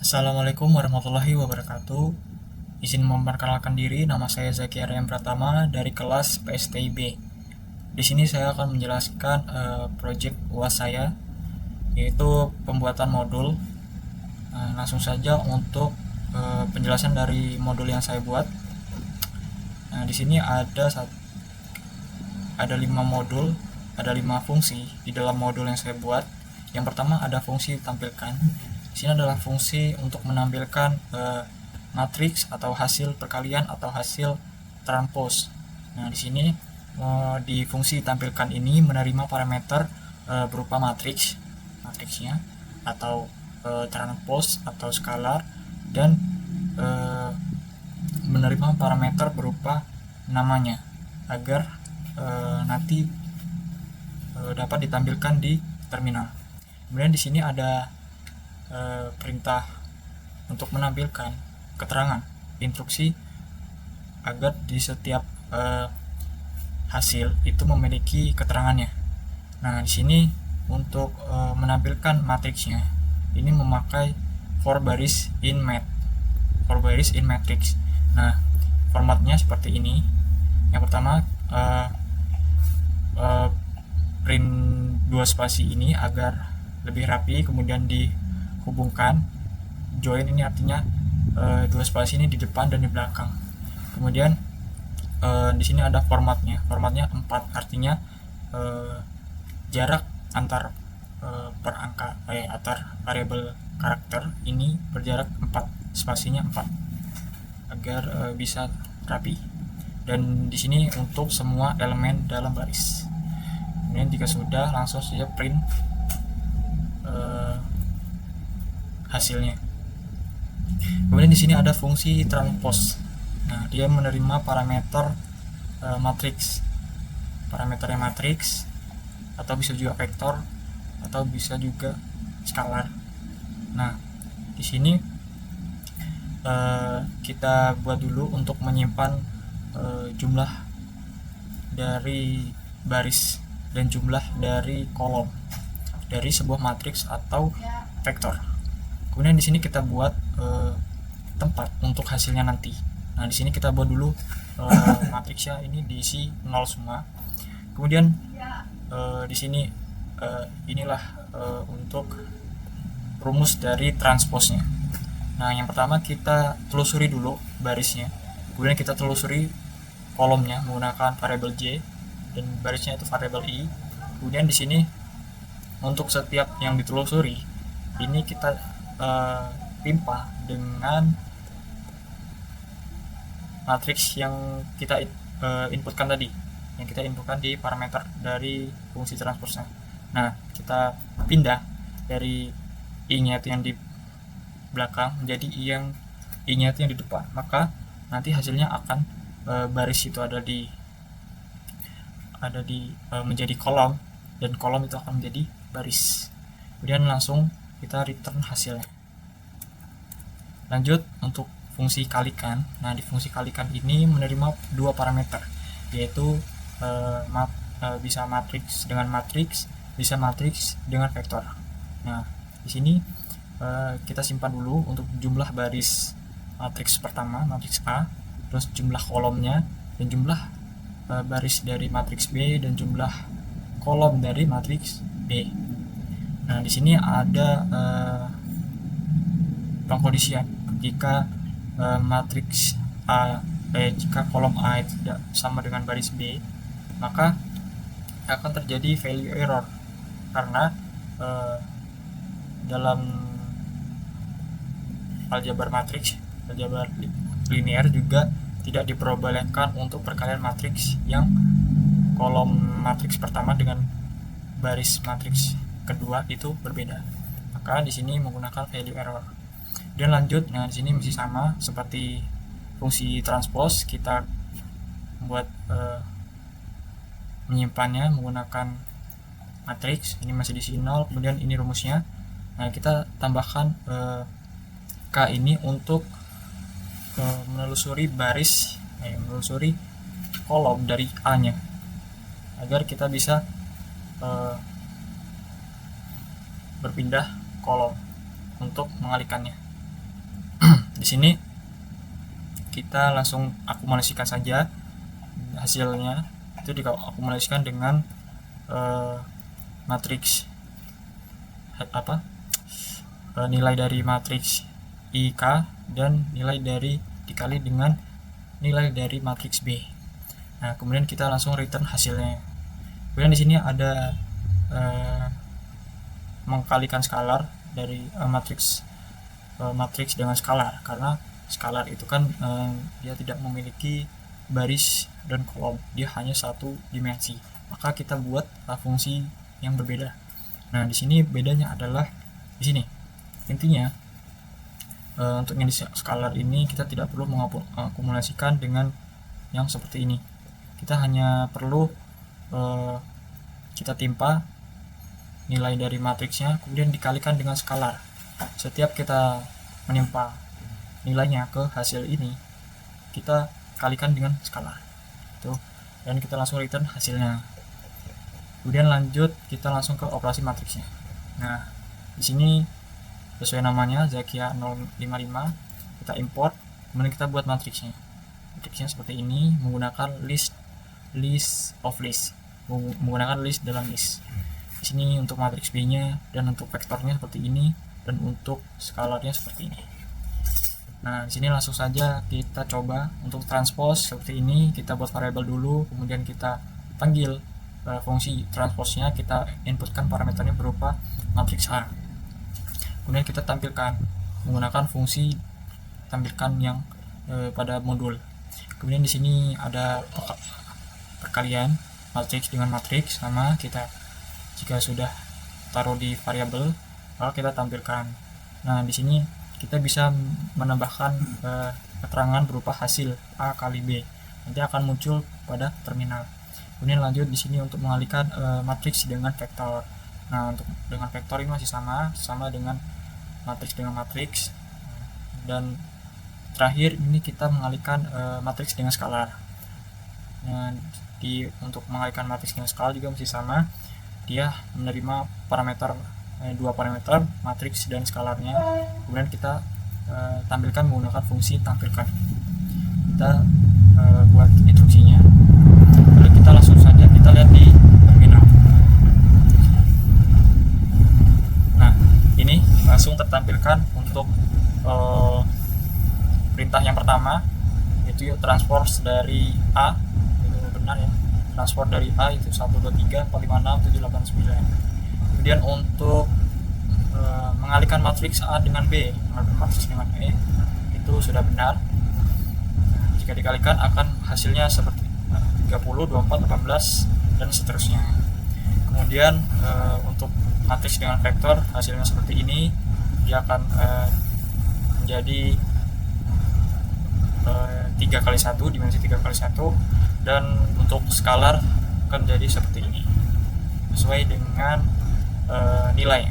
Assalamualaikum warahmatullahi wabarakatuh. Izin memperkenalkan diri, nama saya Zaki Aryan Pratama dari kelas PSTIB. Di sini saya akan menjelaskan proyek UAS saya, yaitu pembuatan modul. Langsung saja untuk penjelasan dari modul yang saya buat. Nah, di sini ada 5 modul, ada 5 fungsi di dalam modul yang saya buat. Yang pertama ada fungsi tampilkan. Di sini adalah fungsi untuk menampilkan matriks atau hasil perkalian atau hasil transpose. Nah, di sini di fungsi tampilkan ini menerima parameter berupa matriksnya atau transpose atau skalar, dan menerima parameter berupa namanya agar nanti dapat ditampilkan di terminal. Kemudian di sini ada perintah untuk menampilkan keterangan instruksi agar di setiap hasil itu memiliki keterangannya. Nah, di sini untuk menampilkan matriksnya ini memakai for baris in matrix. Nah, formatnya seperti ini. Yang pertama print 2 spasi ini agar lebih rapi, kemudian dihubungkan. Join ini artinya 2 spasi ini di depan dan di belakang. Kemudian di sini ada formatnya 4, artinya jarak antar antar variabel karakter ini berjarak 4, spasinya 4 agar bisa rapi. Dan di sini untuk semua elemen dalam baris. Kemudian jika sudah, langsung saja print hasilnya. Kemudian di sini ada fungsi transpose. Nah, dia menerima parameter parameternya matriks, atau bisa juga vektor, atau bisa juga skalar. Nah, di sini kita buat dulu untuk menyimpan jumlah dari baris dan jumlah dari kolom dari sebuah matriks atau vektor. Kemudian di sini kita buat tempat untuk hasilnya nanti. Nah, di sini kita buat dulu matriksnya ini diisi 0 semua. Kemudian di sini inilah untuk rumus dari transposnya. Nah, yang pertama kita telusuri dulu barisnya. Kemudian kita telusuri kolomnya menggunakan variabel J, dan barisnya itu variabel I. Kemudian di sini untuk setiap yang ditelusuri ini kita timpa dengan matriks yang kita inputkan tadi, yang kita inputkan di parameter dari fungsi transposnya. Nah, kita pindah dari I-nya itu yang di belakang menjadi I-nya itu yang di depan. Maka nanti hasilnya akan baris itu ada di menjadi kolom, dan kolom itu akan menjadi baris. Kemudian langsung kita return hasilnya. Lanjut untuk fungsi kalikan. Nah, di fungsi kalikan ini menerima 2 parameter, yaitu bisa matriks dengan matriks, bisa matriks dengan vektor. Nah, di sini kita simpan dulu untuk jumlah baris matriks pertama, matriks A, terus jumlah kolomnya, dan jumlah baris dari matriks B, dan jumlah kolom dari matriks B. Nah, di sini ada pengkondisian. Jika matriks jika kolom A tidak sama dengan baris B, maka akan terjadi value error, karena dalam aljabar matriks, aljabar linear juga tidak diperbolehkan untuk perkalian matriks yang kolom matriks pertama dengan baris matriks kedua itu berbeda. Maka di sini menggunakan value error. Dan lanjut, nah di sini masih sama seperti fungsi transpose, kita membuat menyimpannya menggunakan matriks. Ini masih diisi 0, kemudian ini rumusnya. Nah, kita tambahkan K ini untuk menelusuri baris, menelusuri kolom dari A-nya, agar kita bisa berpindah kolom untuk mengalihkannya. Di sini kita langsung akumulasikan saja hasilnya, itu diakumulasikan dengan matriks nilai dari matriks IK dan nilai dari dikali dengan nilai dari matriks B. Nah, kemudian kita langsung return hasilnya. Kemudian di sini ada mengkalikan skalar dari matriks dengan skalar, karena skalar itu kan dia tidak memiliki baris dan kolom, dia hanya satu dimensi. Maka kita buat fungsi yang berbeda. Nah, di sini bedanya adalah di sini. Intinya untuk yang di skalar ini kita tidak perlu mengakumulasikan dengan yang seperti ini. Kita hanya perlu kita timpa nilai dari matriksnya kemudian dikalikan dengan skalar. Setiap kita menimpa nilainya ke hasil ini, kita kalikan dengan skalar itu, dan kita langsung return hasilnya. Kemudian lanjut kita langsung ke operasi matriksnya. Nah, di sini sesuai namanya Zakia 055, kita import, kemudian kita buat matriksnya. Matriksnya seperti ini menggunakan list of list, menggunakan list dalam list. Di sini untuk matriks B-nya dan untuk vektornya seperti ini, dan untuk skalarnya seperti ini. Nah, di sini langsung saja kita coba untuk transpose seperti ini. Kita buat variabel dulu, kemudian kita panggil fungsi transposnya, kita inputkan parameternya berupa matriks A. Kemudian kita tampilkan menggunakan fungsi tampilkan yang pada modul. Kemudian di sini ada perkalian matriks dengan matriks sama, kita jika sudah taruh di variabel maka kita tampilkan. Nah, di sini kita bisa menambahkan keterangan berupa hasil A kali B, nanti akan muncul pada terminal. Kemudian lanjut di sini untuk mengalihkan matriks dengan vektor. Nah, untuk dengan vektor ini masih sama dengan matriks dengan matriks. Dan terakhir ini kita mengalihkan matriks dengan skalar. Nah, untuk mengalihkan matriks dengan skalar juga masih sama, dia menerima parameter dua parameter matriks dan skalarnya, kemudian kita tampilkan menggunakan fungsi tampilkan. Kita buat instruksinya, lalu kita langsung saja kita lihat di terminal. Nah, ini langsung tertampilkan untuk perintah yang pertama, itu transpose dari A, itu benar ya, transport dari A itu 1, 2, 3, 4, 5, 6, 7, 8, 9. Kemudian untuk mengalihkan matriks A dengan B, matriks dengan E, itu sudah benar. Jika dikalikan akan hasilnya seperti 30, 24, 18 dan seterusnya. Kemudian untuk matriks dengan vektor hasilnya seperti ini, dia akan menjadi 3x1, dimensi 3x1, dan untuk skalar akan jadi seperti ini sesuai dengan nilai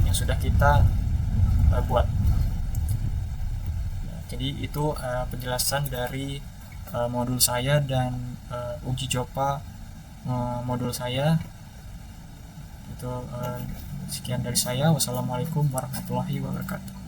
yang sudah kita buat. Jadi itu penjelasan dari modul saya dan uji coba modul saya. Itu sekian dari saya. Wassalamualaikum warahmatullahi wabarakatuh.